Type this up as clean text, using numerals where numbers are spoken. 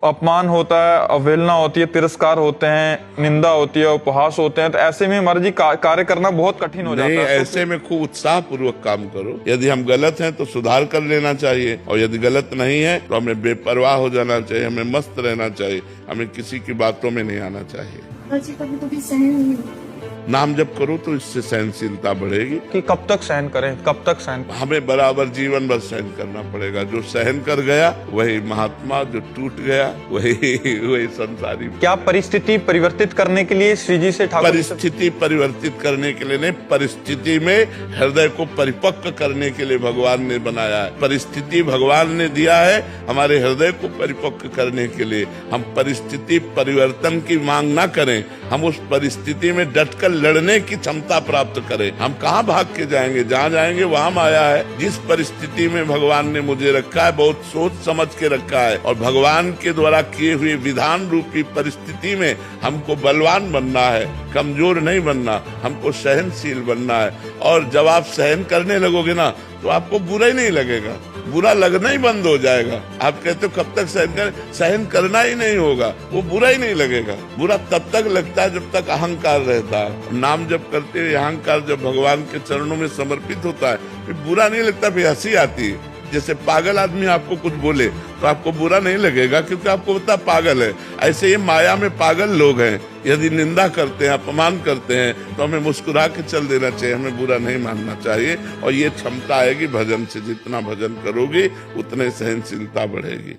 अपमान होता है, अवहेलना होती है, तिरस्कार होते हैं, निंदा होती है, उपहास होते हैं, तो ऐसे में हमारे जी कार्य करना बहुत कठिन हो जाता है। ऐसे में खूब उत्साह पूर्वक काम करो। यदि हम गलत हैं तो सुधार कर लेना चाहिए, और यदि गलत नहीं है तो हमें बेपरवाह हो जाना चाहिए, हमें मस्त रहना चाहिए, हमें किसी की बातों में नहीं आना चाहिए। नाम जप करो तो इससे सहनशीलता बढ़ेगी। कि कब तक सहन करें, कब तक सहन? हमें बराबर जीवन भर सहन करना पड़ेगा। जो सहन कर गया वही महात्मा, जो टूट गया वही संसारी। क्या परिस्थिति परिवर्तित करने के लिए श्री जी से ठाकुर? परिस्थिति परिवर्तित करने के लिए नहीं, परिस्थिति में हृदय को परिपक्व करने के लिए भगवान ने बनाया है। परिस्थिति भगवान ने दिया है हमारे हृदय को परिपक्व करने के लिए। हम परिस्थिति परिवर्तन की मांग ना करें, हम उस परिस्थिति में डटकर लड़ने की क्षमता प्राप्त करें। हम कहाँ भाग के जाएंगे, जहाँ जाएंगे वहाँ माया है। जिस परिस्थिति में भगवान ने मुझे रखा है, बहुत सोच समझ के रखा है, और भगवान के द्वारा किए हुए विधान रूपी परिस्थिति में हमको बलवान बनना है, कमजोर नहीं बनना, हमको सहनशील बनना है। और जब आप सहन करने लगोगे ना तो आपको बुरा ही नहीं लगेगा, बुरा लगना ही बंद हो जाएगा। आप कहते हो कब तक सहन करें, सहन करना ही नहीं होगा, वो बुरा ही नहीं लगेगा। बुरा तब तक लगता है जब तक अहंकार रहता है। नाम जब करते हुए अहंकार जब भगवान के चरणों में समर्पित होता है फिर बुरा नहीं लगता, फिर हंसी आती है। जैसे पागल आदमी आपको कुछ बोले तो आपको बुरा नहीं लगेगा, क्योंकि आपको पता पागल है। ऐसे ये माया में पागल लोग हैं, यदि निंदा करते हैं, अपमान करते हैं तो हमें मुस्कुरा के चल देना चाहिए, हमें बुरा नहीं मानना चाहिए। और ये क्षमता आएगी भजन से, जितना भजन करोगे उतने सहनशीलता बढ़ेगी।